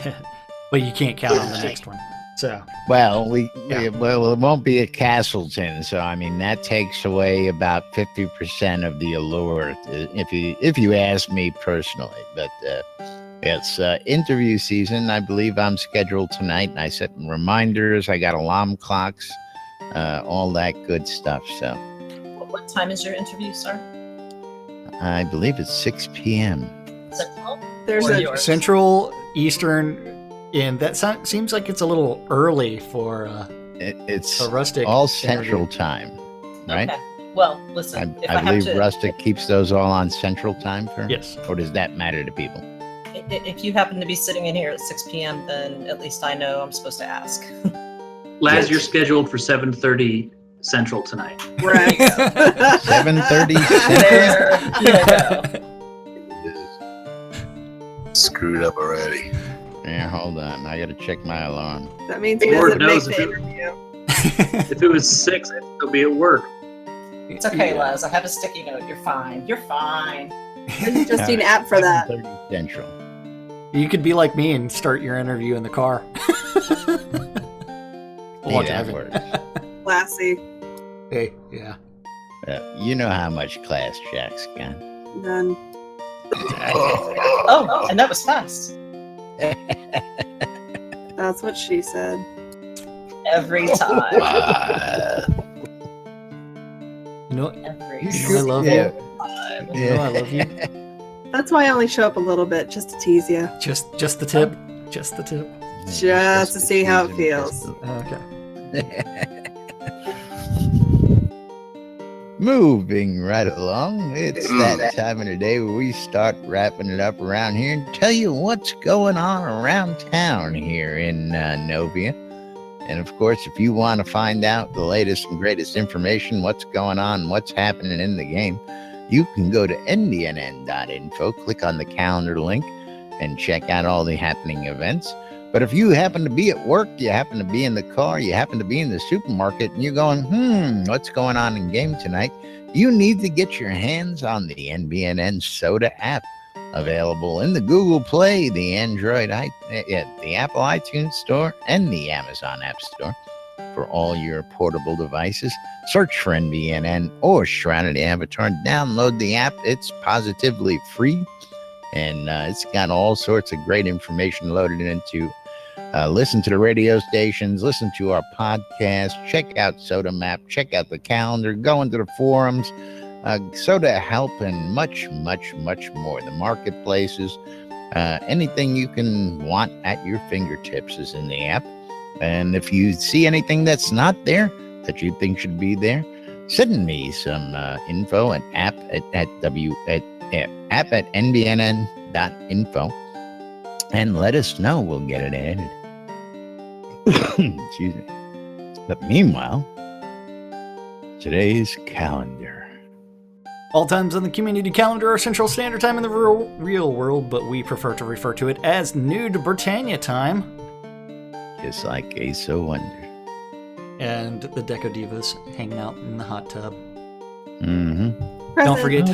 But you can't count on the next one. So Well, Yeah. it won't be at Castleton, so I mean that takes away about 50% of the allure, if you ask me personally. But it's interview season. I believe I'm scheduled tonight, and I set reminders. I got alarm clocks, all that good stuff. So What time is your interview, sir? I believe it's 6 p.m. Central? There's Or a yours? Central, Eastern, and that seems like it's a little early for It's a rustic. all interview. Central Time, right? Okay. Well, listen, if I I have believe to, Rustic keeps those all on Central Time for. Yes. Or does that matter to people? if you happen to be sitting in here at 6 p.m., then at least I know I'm supposed to ask. Laz, Yes. you're scheduled for 7:30 Central tonight. right. 7:30 Central. There you go. Screwed up already. Yeah, hold on. I gotta check my alarm. That means he Lord doesn't make knows the if it- interview. If it was 6, I'd still be at work. It's okay, Yeah. Laz. I have a sticky note. You're fine. You're fine. There's just an app for that. 7:30 Central. You could be like me and start your interview in the car. While Hey, that driving. works. Classy. Hey, yeah. You know how much class Jack's got. None. Oh, and that was fast. That's what she said. Every time. You know, Every you know I love Yeah. you. You know I love you. That's why I only show up a little bit, just to tease you. Just the tip. Just the tip. Just to see how it feels. Okay. Moving right along, it's that time of the day where we start wrapping it up around here and tell you what's going on around town here in Novia. And of course, if you want to find out the latest and greatest information, what's going on, what's happening in the game, you can go to ndnn.info, click on the calendar link, and check out all the happening events. But if you happen to be at work, you happen to be in the car, you happen to be in the supermarket, and you're going, what's going on in game tonight? You need to get your hands on the NBNN Soda app, available in the Google Play, the the Apple iTunes Store, and the Amazon App Store for all your portable devices. Search for NBNN or Shroud of the Avatar. Download the app. It's positively free, and it's got all sorts of great information loaded into. Listen to the radio stations, listen to our podcast, check out Soda Map, check out the calendar, go into the forums, Soda Help, and much, much, much more. The marketplaces, anything you can want at your fingertips is in the app. And if you see anything that's not there that you think should be there, send me some info at app at nbnn.info and let us know. We'll get it added. Excuse me. But meanwhile, today's calendar. All times on the community calendar are Central Standard Time in the real world, but we prefer to refer to it as Nude Britannia time. Just like Ace of Wonder. And the Deco Divas hanging out in the hot tub. Mm-hmm. Don't forget,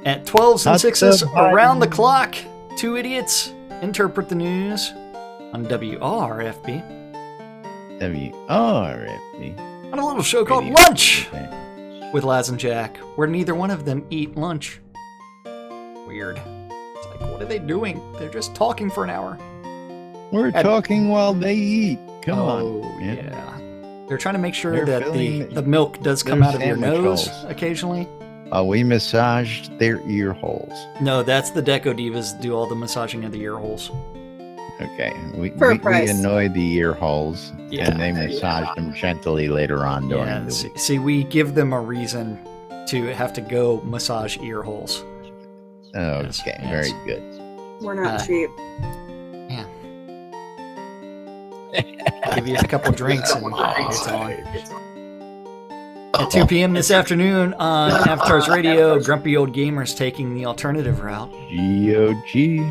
at 12s and 6s, around the clock, two idiots interpret the news on WRFB. WRFB. On a little show called Lunch with Laz and Jack, where neither one of them eat lunch. Weird. It's like, what are they doing? They're just talking for an hour. We're talking while they eat. Come on. Yeah. They're trying to make sure They're that filling the milk does come their out of your sandwich nose holes. occasionally. We massaged their ear holes. No, that's the Deco Divas do all the massaging of the ear holes. Okay. We price. annoy the ear holes, Yeah. and they massage them gently later on during Yeah, the week. see, we give them a reason to have to go massage ear holes. Okay, yes. very good. We're not cheap. Yeah. Give you a couple drinks and it's on. At 2 p.m. this afternoon on Avatar's Radio, Grumpy Old Gamers taking the alternative route. GOG.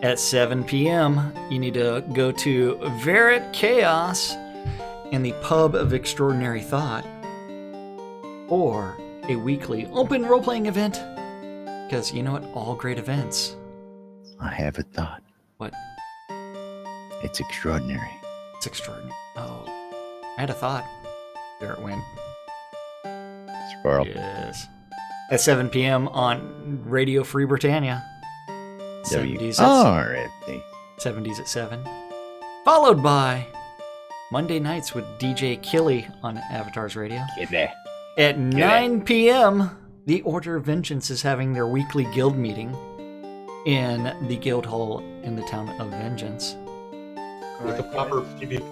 At 7 p.m., you need to go to Verret Chaos and the Pub of Extraordinary Thought, or a weekly open role-playing event, because you know what? All great events. I have a thought. What? It's extraordinary. It's extraordinary. Oh, I had a thought. There it went. Squirrel. Yes. At 7 p.m. on Radio Free Britannia. 70s at 70s at 7. Followed by Monday nights with DJ Killy on Avatar's Radio. At 9 p.m., the Order of Vengeance is having their weekly guild meeting in the guild hall in the town of Vengeance. With a proper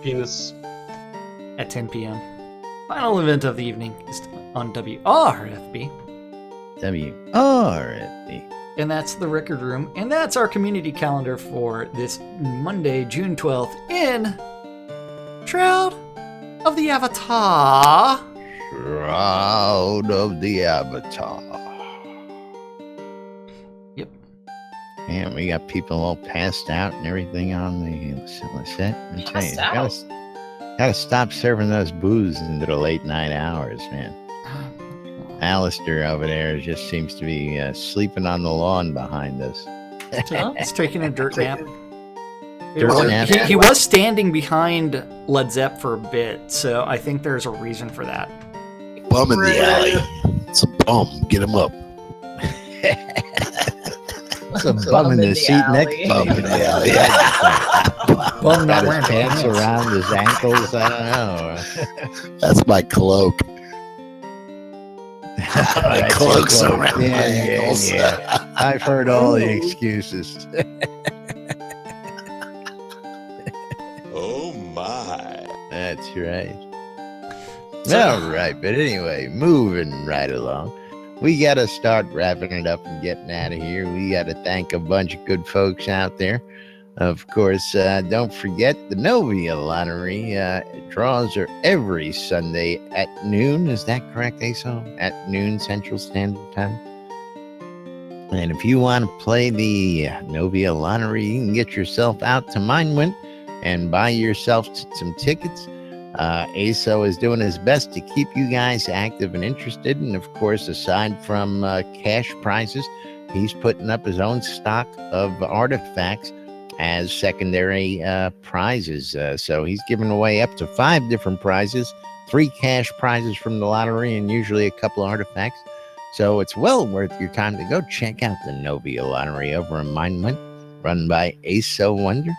penis. At 10 p.m. Final event of the evening is on WRFB. WRFB. And that's the record room. And that's our community calendar for this Monday, June 12th in Shroud of the Avatar. Shroud of the Avatar. Yep. Man, we got people all passed out and everything on the set. Gotta stop serving those booze into the late night hours, man. Alistair over there just seems to be sleeping on the lawn behind us. He's taking a dirt nap. Nap. He was standing behind Led Zepp for a bit, so I think there's a reason for that. Bum in the alley. It's a bum. Get him up. It's a bum in the seat next to Bum me. in the alley. Bum not Got his wearing pants pants. around his ankles. I don't know. That's my cloak. My cloak's around my ankles. Yeah. I've heard all the excuses. Oh my. That's right. All right, but anyway, moving right along. We got to start wrapping it up and getting out of here. We got to thank a bunch of good folks out there. Of course, don't forget the Novia Lottery. Draws are every Sunday at noon. Is that correct, Aso? At noon Central Standard Time. And if you want to play the Novia Lottery, you can get yourself out to Minewint and buy yourself some tickets. ASO is doing his best to keep you guys active and interested. And of course, aside from cash prizes, he's putting up his own stock of artifacts as secondary prizes. So he's giving away up to 5 different prizes, 3 cash prizes from the lottery, and usually a couple of artifacts. So it's well worth your time to go check out the Novia Lottery over in Minewint, run by ASO Wonder.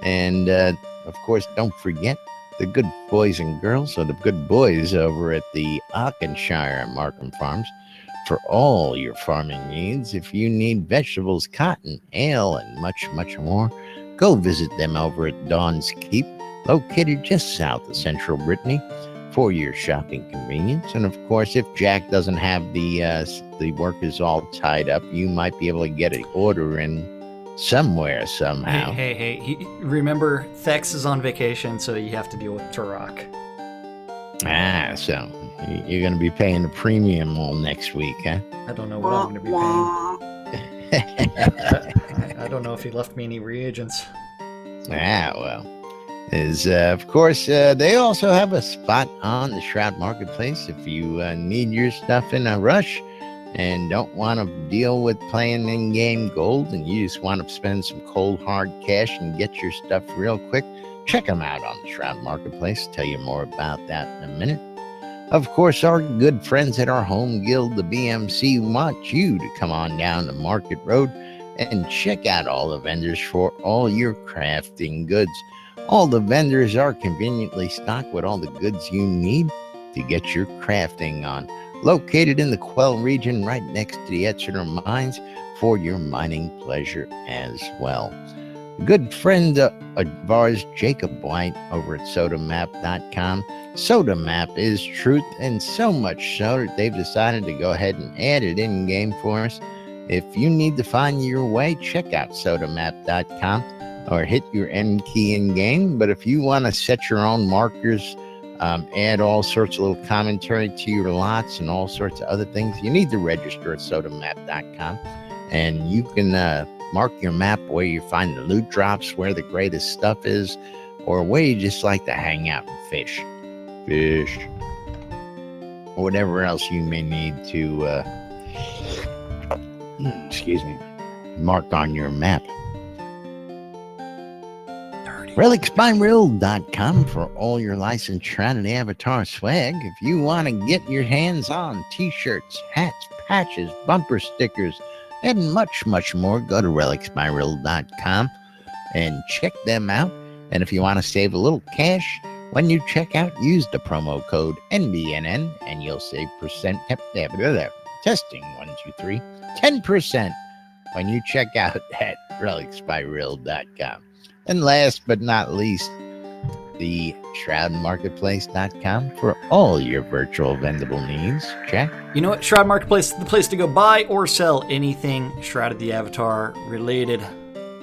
And of course, don't forget the good boys and girls, or the good boys over at the Arkansshire Markham Farms, for all your farming needs. If you need vegetables, cotton, ale, and much, much more, go visit them over at Dawn's Keep, located just south of central Brittany for your shopping convenience. And of course, if Jack doesn't have the workers all tied up, you might be able to get an order in somewhere, somehow. Hey. Remember, Thex is on vacation, so you have to deal with Turok. So you're going to be paying the premium all next week, huh? I don't know what I'm going to be paying. I don't know if he left me any reagents. Well. Of course, they also have a spot on the Shroud Marketplace if you need your stuff in a rush and don't want to deal with playing in-game gold and you just want to spend some cold, hard cash and get your stuff real quick. Check them out on the Shroud Marketplace. Tell you more about that in a minute. Of course, our good friends at our home guild, the BMC, want you to come on down to Market Road and check out all the vendors for all your crafting goods. All the vendors are conveniently stocked with all the goods you need to get your crafting on. Located in the Quell region right next to the Exeter Mines for your mining pleasure as well. A good friend of ours, Jacob White, over at sodamap.com. Sodamap is truth, and so much so that they've decided to go ahead and add it in-game for us. If you need to find your way, check out sodamap.com. or hit your N key in game. But if you want to set your own markers, add all sorts of little commentary to your lots and all sorts of other things, you need to register at sodamap.com. And you can mark your map where you find the loot drops, where the greatest stuff is, or where you just like to hang out and fish. Or whatever else you may need to, mark on your map. RelicsByReal.com for all your licensed Shroud and Avatar swag. If you want to get your hands on t-shirts, hats, patches, bumper stickers, and much, much more, go to RelicsByReal.com and check them out. And if you want to save a little cash, when you check out, use the promo code NBNN and you'll save testing 1, 2, 3 10% when you check out at RelicsByReal.com. And last but not least, the ShroudMarketplace.com for all your virtual vendable needs. Jack? You know what? Shroud Marketplace is the place to go buy or sell anything Shroud of the Avatar related.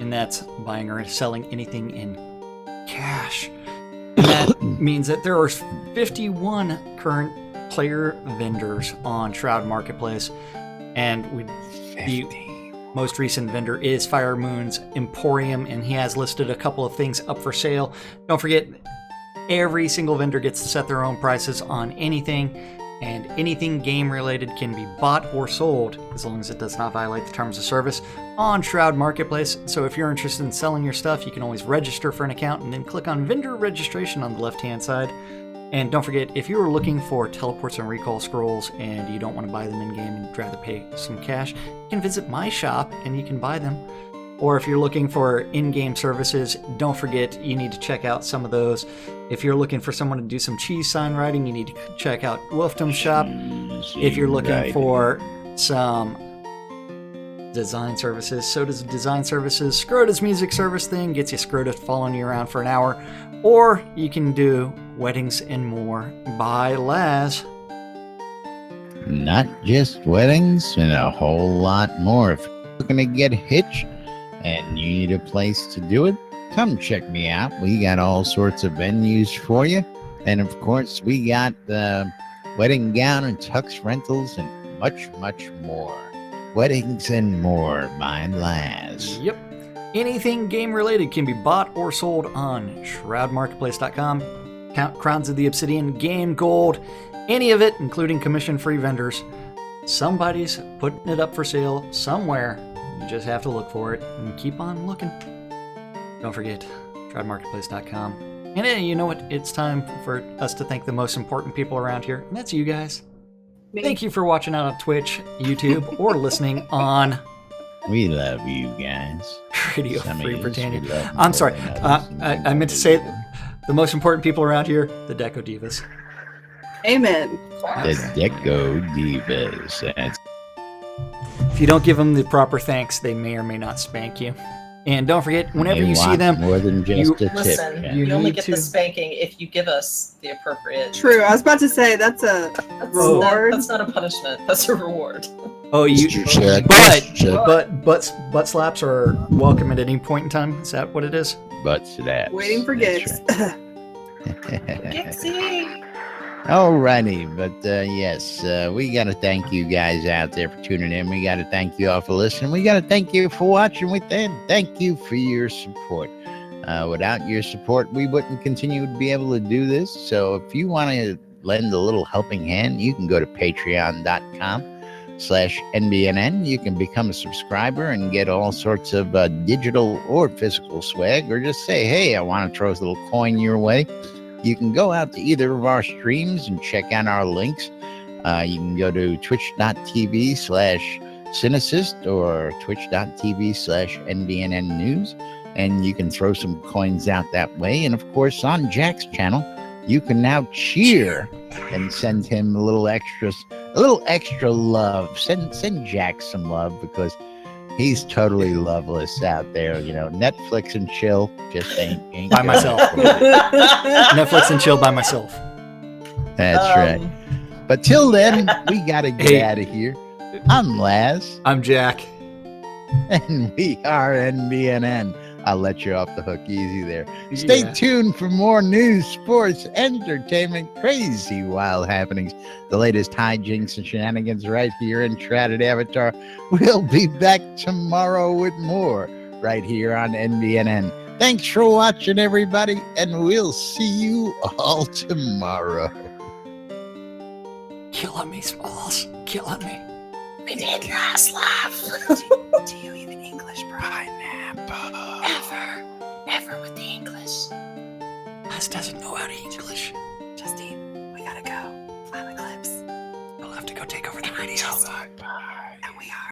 And that's buying or selling anything in cash. And that means that there are 51 current player vendors on Shroud Marketplace. And the most recent vendor is Fire Moon's Emporium, and he has listed a couple of things up for sale. Don't forget, every single vendor gets to set their own prices on anything, and anything game related can be bought or sold as long as it does not violate the terms of service on Shroud Marketplace. So if you're interested in selling your stuff, you can always register for an account and then click on vendor registration on the left hand side. And don't forget, if you are looking for teleports and recall scrolls and you don't want to buy them in game and you'd rather pay some cash, you can visit my shop and you can buy them. Or if you're looking for in-game services, don't forget you need to check out some of those. If you're looking for someone to do some cheese sign writing, you need to check out Wolfdom's shop. If you're looking for some design services, so does Design Services. Scrota's music service thing gets you Scrota following you around for an hour. Or you can do weddings and more by Laz. Not just weddings, and a whole lot more. If you're looking to get hitched and you need a place to do it, come check me out. We got all sorts of venues for you. And of course, we got wedding gown and tux rentals and much, much more. Weddings and more by Laz. Yep. Anything game related can be bought or sold on ShroudMarketplace.com. Crowns of the Obsidian, Game Gold, any of it, including commission-free vendors. Somebody's putting it up for sale somewhere. You just have to look for it and keep on looking. Don't forget, ShroudMarketplace.com. And you know what? It's time for us to thank the most important people around here, and that's you guys. Thank you for watching out on Twitch, YouTube, or listening on... We love you guys. Radio Free Britannia. I'm sorry. I meant to say the most important people around here, the Deco Divas. Amen. The Deco Divas. If you don't give them the proper thanks, they may or may not spank you. And don't forget, whenever They you see want them, more than just you- a tip. Listen, Yeah. you only need get to- the spanking if you give us the appropriate. True. I was about to say that's a reward. That's not a punishment. That's a reward. Oh, you. Mr. Jack, Butt slaps are welcome at any point in time. Is that what it is? Butt slaps. Waiting for That's gigs. Gixie. Alrighty, but yes, we got to thank you guys out there for tuning in. We got to thank you all for listening. We got to thank you for watching. We thank you for your support. Without your support, we wouldn't continue to be able to do this. So if you want to lend a little helping hand, you can go to patreon.com/NBNN. You can become a subscriber and get all sorts of digital or physical swag, or just say, hey, I want to throw a little coin your way. You can go out to either of our streams and check out our links. You can go to twitch.tv/Cynicist or twitch.tv/NBNN News, and you can throw some coins out that way. And of course, on Jack's channel, you can now cheer and send him a little extra love. Send Jack some love, because he's totally loveless out there. You know, Netflix and chill just ain't By good myself. for him. Netflix and chill by myself. That's right. But till then, we gotta get out of here. I'm Laz, I'm Jack. and we are NBNN. I'll let you off the hook easy there. Stay Yeah. tuned for more news, sports, entertainment, crazy, wild happenings, the latest hijinks and shenanigans right here in Shrouded Avatar. We'll be back tomorrow with more right here on NBNN. Thanks for watching, everybody, and we'll see you all tomorrow. Killing me, Smalls. Killing me. We did last laugh. Do you even English, pineapple? Never with the English. Laz doesn't know how to English. Justine, we gotta go. File eclipse. I'll have to go take over the radio. And we are.